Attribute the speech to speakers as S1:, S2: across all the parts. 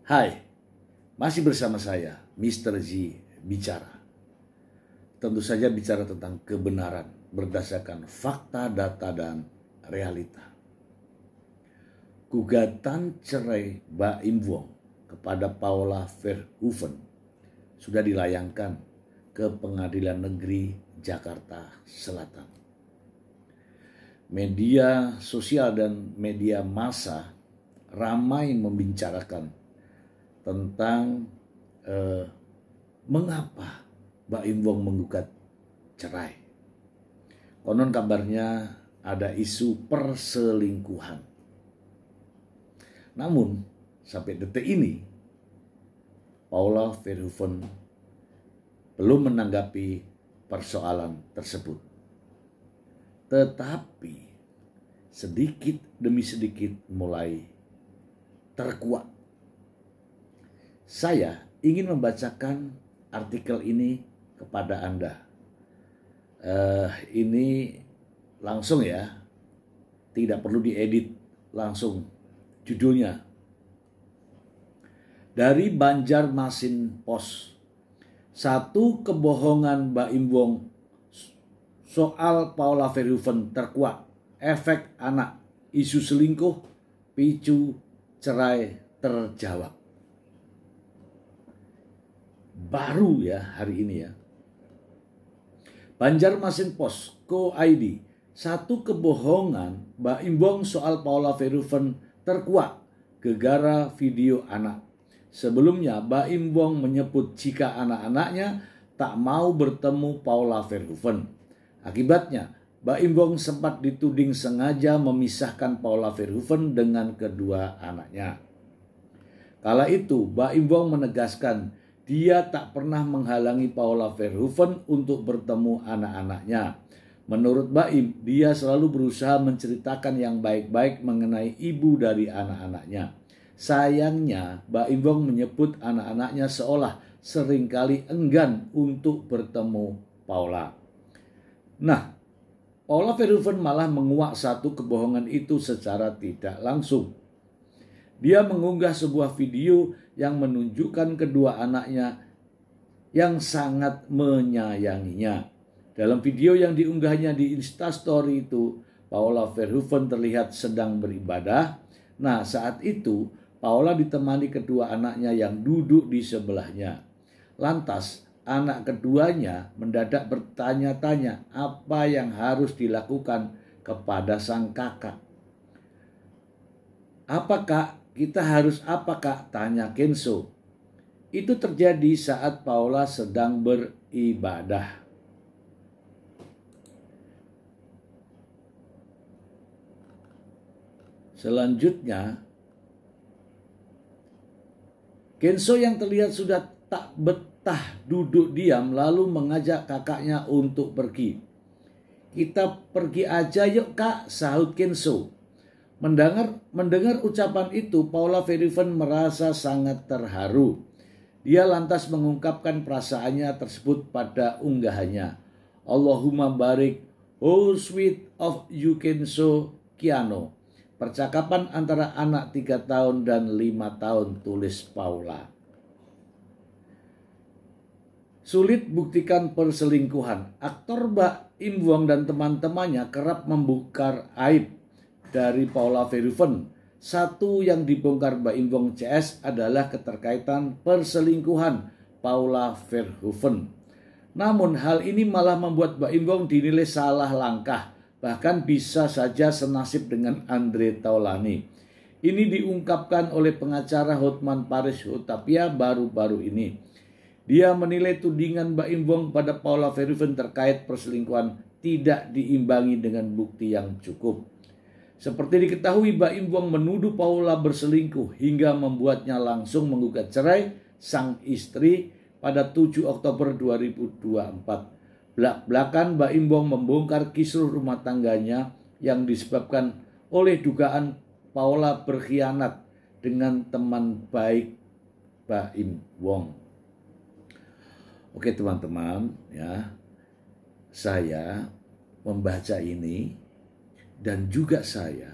S1: Hai, masih bersama saya, Mr. Z Bicara. Tentu saja bicara tentang kebenaran berdasarkan fakta, data, dan realita. Gugatan cerai Baim Wong kepada Paula Verhoeven sudah dilayangkan ke Pengadilan Negeri Jakarta Selatan. Media sosial dan media massa ramai membicarakan tentang mengapa Baim Wong menggugat cerai. Konon kabarnya ada isu perselingkuhan. Namun sampai detik ini Paula Verhoeven belum menanggapi persoalan tersebut. Tetapi sedikit demi sedikit mulai terkuak. Saya ingin membacakan artikel ini kepada Anda. Ini langsung ya, tidak perlu diedit, langsung judulnya. Dari Banjarmasin Post, satu kebohongan Baim Wong soal Paula Verhoeven terkuak, efek anak, isu selingkuh, picu cerai terjawab. Baru ya hari ini ya. Banjarmasin Post, Co.id, satu kebohongan Baim Wong soal Paula Verhoeven terkuak gegara video anak. Sebelumnya Baim Wong menyebut jika anak-anaknya tak mau bertemu Paula Verhoeven. Akibatnya Baim Wong sempat dituding sengaja memisahkan Paula Verhoeven dengan kedua anaknya. Kala itu Baim Wong menegaskan dia tak pernah menghalangi Paula Verhoeven untuk bertemu anak-anaknya. Menurut Baim, dia selalu berusaha menceritakan yang baik-baik mengenai ibu dari anak-anaknya. Sayangnya, Baim Wong menyebut anak-anaknya seolah seringkali enggan untuk bertemu Paula. Nah, Paula Verhoeven malah menguak satu kebohongan itu secara tidak langsung. Dia mengunggah sebuah video yang menunjukkan kedua anaknya yang sangat menyayanginya. Dalam video yang diunggahnya di Instastory itu, Paula Verhoeven terlihat sedang beribadah. Nah, saat itu Paula ditemani kedua anaknya yang duduk di sebelahnya. Lantas, anak keduanya mendadak bertanya-tanya apa yang harus dilakukan kepada sang kakak. "Apakah kita harus apa kak?" tanya Kenzo. Itu terjadi saat Paula sedang beribadah. Selanjutnya, Kenzo yang terlihat sudah tak betah duduk diam lalu mengajak kakaknya untuk pergi. "Kita pergi aja yuk kak," sahut Kenzo. Mendengar ucapan itu, Paula Verhoeven merasa sangat terharu. Dia lantas mengungkapkan perasaannya tersebut pada unggahannya. "Allahumma barik, oh sweet of you Kenzo Kiano." Percakapan antara anak 3 tahun dan 5 tahun, tulis Paula. Sulit buktikan perselingkuhan. Aktor Baim Wong dan teman-temannya kerap membongkar aib dari Paula Verhoeven. Satu yang dibongkar Baim Wong CS adalah keterkaitan perselingkuhan Paula Verhoeven. Namun hal ini malah membuat Baim Wong dinilai salah langkah, bahkan bisa saja senasib dengan Andre Taulany. Ini diungkapkan oleh pengacara Hotman Paris Hutapea baru-baru ini. Dia menilai tudingan Baim Wong pada Paula Verhoeven terkait perselingkuhan tidak diimbangi dengan bukti yang cukup. Seperti diketahui, Baim Wong menuduh Paula berselingkuh hingga membuatnya langsung menggugat cerai sang istri pada 7 Oktober 2024. Belak-belakan Baim Wong membongkar kisruh rumah tangganya yang disebabkan oleh dugaan Paula berkhianat dengan teman baik Baim Wong. Oke teman-teman ya, saya membaca ini dan juga saya,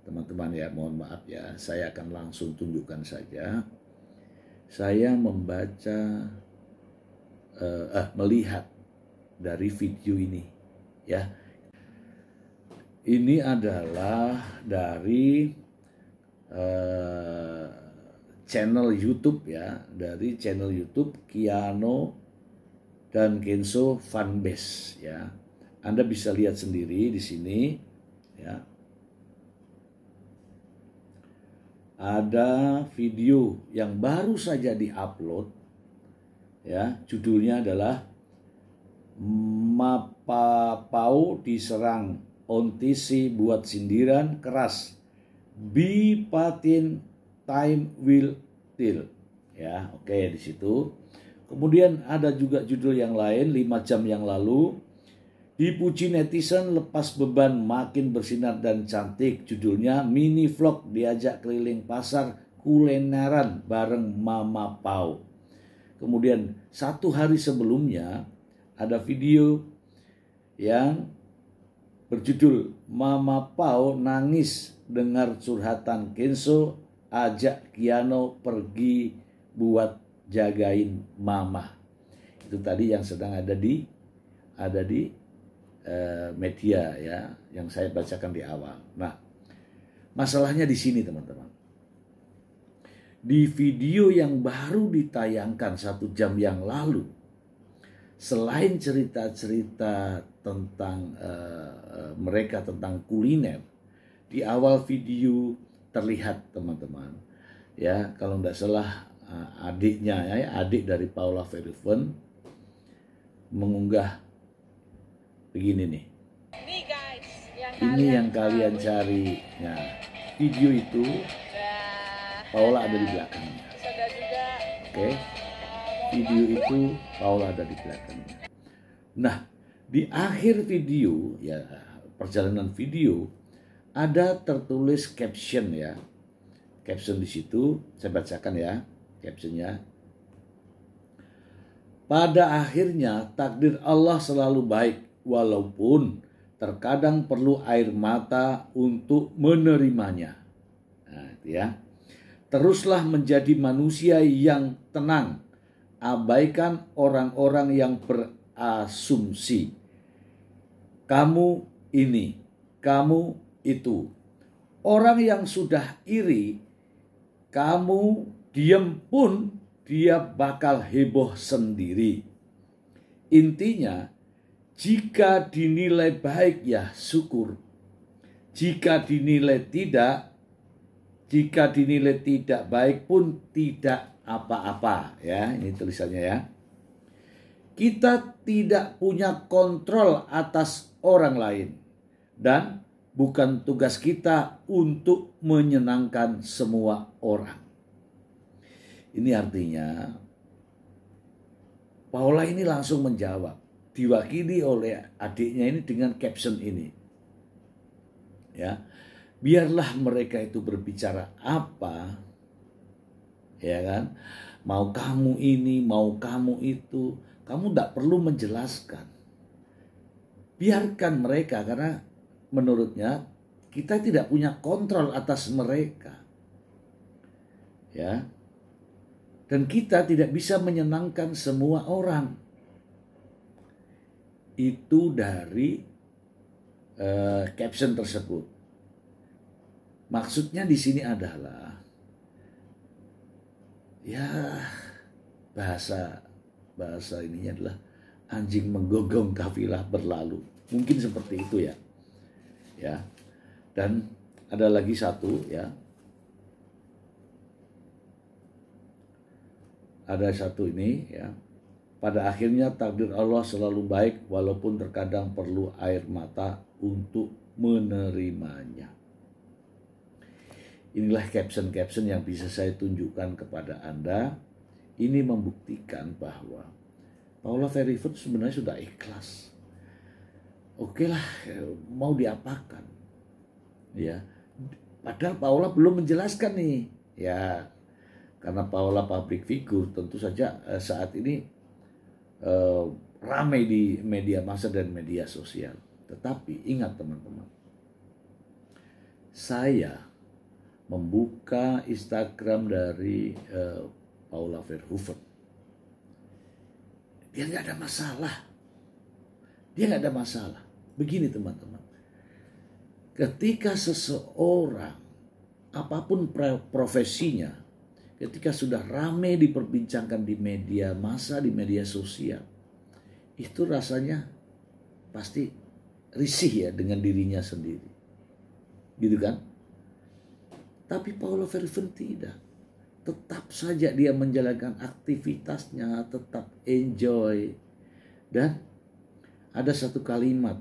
S1: teman-teman ya, mohon maaf ya, saya akan langsung tunjukkan saja. saya melihat dari video ini, ya. Ini adalah dari channel YouTube, ya, dari channel YouTube Keanu dan Kenzo Fanbase, ya. Anda bisa lihat sendiri di sini, ya. Ada video yang baru saja diupload, ya. Judulnya adalah Mapapau diserang Ontisi buat sindiran keras, Bipatin time will tell, ya. Oke, di situ. Kemudian ada juga judul yang lain 5 jam yang lalu, dipuji netizen lepas beban makin bersinar dan cantik. Judulnya mini vlog diajak keliling pasar kulineran bareng Mama Pau. Kemudian 1 hari sebelumnya ada video yang berjudul Mama Pau nangis dengar curhatan Kenzo, ajak Keanu pergi buat jagain mama. Itu tadi yang sedang ada di media, ya, yang saya bacakan di awal. Nah, masalahnya di sini, teman-teman. Di video yang baru ditayangkan 1 jam yang lalu, selain cerita-cerita tentang mereka tentang kuliner, di awal video terlihat, teman-teman, ya, kalau tidak salah adiknya, ya, adik dari Paula Verhoeven mengunggah begini nih. Ini yang kalian cari. Nah, video itu Paula ada di belakangnya. Oke. Video itu Paula ada di belakangnya. Nah, di akhir video, ya, perjalanan video, ada tertulis caption, ya. Caption di situ saya bacakan, ya, captionnya. Pada akhirnya takdir Allah selalu baik, walaupun terkadang perlu air mata untuk menerimanya. Nah, itu, ya. Teruslah menjadi manusia yang tenang. Abaikan orang-orang yang berasumsi. Kamu ini, kamu itu. Orang yang sudah iri, kamu diem pun dia bakal heboh sendiri. Intinya, jika dinilai baik, ya syukur. Jika dinilai tidak baik pun tidak apa-apa, ya. Ini tulisannya, ya. Kita tidak punya kontrol atas orang lain dan bukan tugas kita untuk menyenangkan semua orang. Ini artinya Paula ini langsung menjawab, diwakili oleh adiknya ini dengan caption ini. Ya, biarlah mereka itu berbicara apa, ya kan? Mau kamu ini, mau kamu itu, kamu tidak perlu menjelaskan. Biarkan mereka, karena menurutnya kita tidak punya kontrol atas mereka. Ya. Dan kita tidak bisa menyenangkan semua orang. Itu dari caption tersebut. Maksudnya di sini adalah, ya, bahasa ininya adalah anjing menggonggong kafilah berlalu. Mungkin seperti itu, ya. Ya. Dan ada lagi satu, ya. Ada satu ini, ya. Pada akhirnya takdir Allah selalu baik, walaupun terkadang perlu air mata untuk menerimanya. Inilah caption-caption yang bisa saya tunjukkan kepada Anda. Ini membuktikan bahwa Paula Verhoeven sebenarnya sudah ikhlas. Oke lah, mau diapakan, ya. Padahal Paula belum menjelaskan nih, ya. Karena Paula public figure, tentu saja saat ini ramai di media massa dan media sosial. Tetapi ingat, teman-teman, saya membuka Instagram dari Paula Verhoeven. Dia nggak ada masalah. Dia nggak ada masalah. Begini teman-teman. Ketika seseorang, apapun profesinya, ketika sudah ramai diperbincangkan di media massa, di media sosial, itu rasanya pasti risih ya dengan dirinya sendiri. Gitu kan? Tapi Paula Verhoeven tidak. Tetap saja dia menjalankan aktivitasnya, tetap enjoy. Dan ada satu kalimat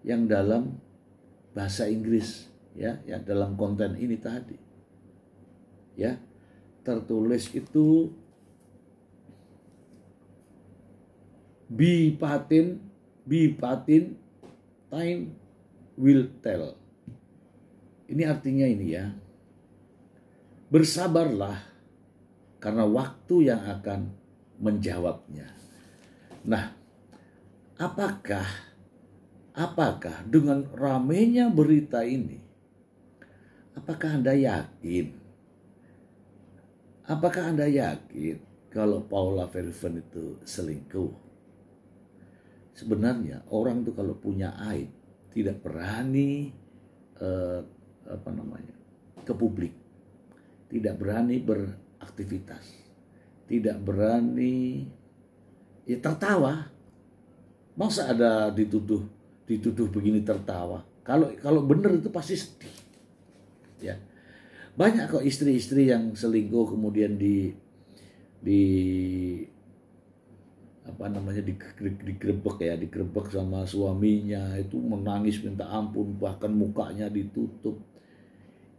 S1: yang dalam bahasa Inggris ya, yang dalam konten ini tadi. Ya, tertulis itu be patient, time will tell. Ini artinya ini ya, bersabarlah karena waktu yang akan menjawabnya. Nah, apakah dengan ramainya berita ini, apakah Anda yakin? Apakah Anda yakin kalau Paula Verhoeven itu selingkuh? Sebenarnya orang itu kalau punya aib tidak berani ke publik, tidak berani beraktivitas, tidak berani ya tertawa. Masa ada dituduh begini tertawa? Kalau benar itu pasti sedih. Ya. Banyak kok istri-istri yang selingkuh kemudian digerebek sama suaminya, itu menangis minta ampun, bahkan mukanya ditutup.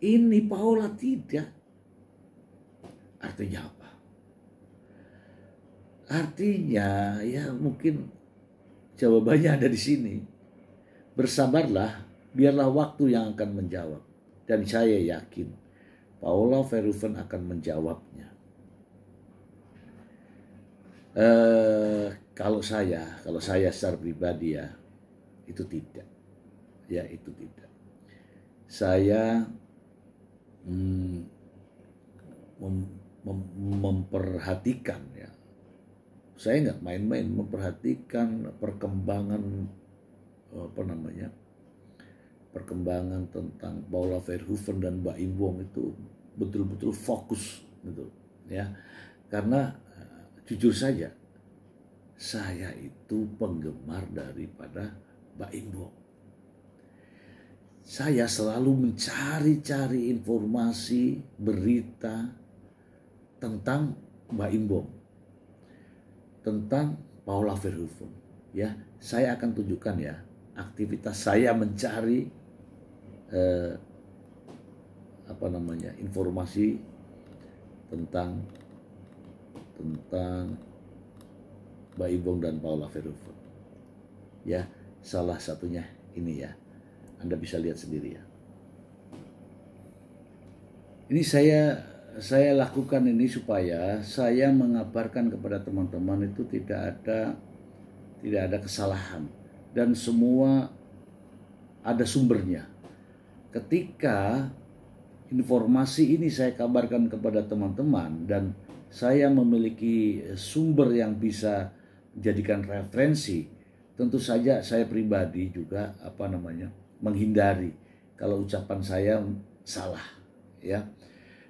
S1: Ini Paula tidak. Artinya apa? Artinya ya mungkin jawabannya ada di sini. Bersabarlah, biarlah waktu yang akan menjawab. Dan saya yakin Paula Verhoeven akan menjawabnya. Kalau saya secara pribadi ya, itu tidak. Ya, itu tidak. Saya memperhatikan ya. Saya nggak main-main memperhatikan perkembangan perkembangan tentang Paula Verhoeven dan Mbak Im Wong itu betul-betul fokus gitu ya. Karena jujur saja saya itu penggemar daripada Mbak Im Wong. Saya selalu mencari-cari informasi, berita tentang Mbak Im Wong, tentang Paula Verhoeven ya. Saya akan tunjukkan ya aktivitas saya mencari informasi tentang Mbak Im Wong dan Paula Verhoeven ya. Salah satunya ini ya, Anda bisa lihat sendiri ya. Ini saya lakukan ini supaya saya mengabarkan kepada teman-teman itu tidak ada kesalahan dan semua ada sumbernya. Ketika informasi ini saya kabarkan kepada teman-teman dan saya memiliki sumber yang bisa dijadikan referensi, tentu saja saya pribadi juga menghindari kalau ucapan saya salah ya.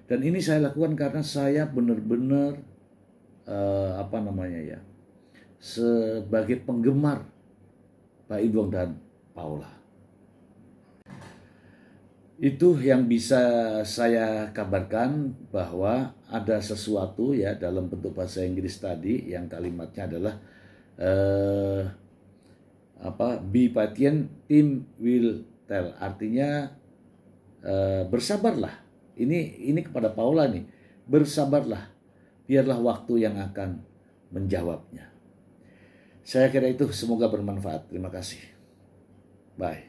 S1: Dan ini saya lakukan karena saya benar-benar sebagai penggemar Pak Im Wong dan Paula. Itu yang bisa saya kabarkan, bahwa ada sesuatu ya dalam bentuk bahasa Inggris tadi yang kalimatnya adalah be patient, time will tell. Artinya bersabarlah. Ini kepada Paula nih. Bersabarlah. Biarlah waktu yang akan menjawabnya. Saya kira itu, semoga bermanfaat. Terima kasih. Bye.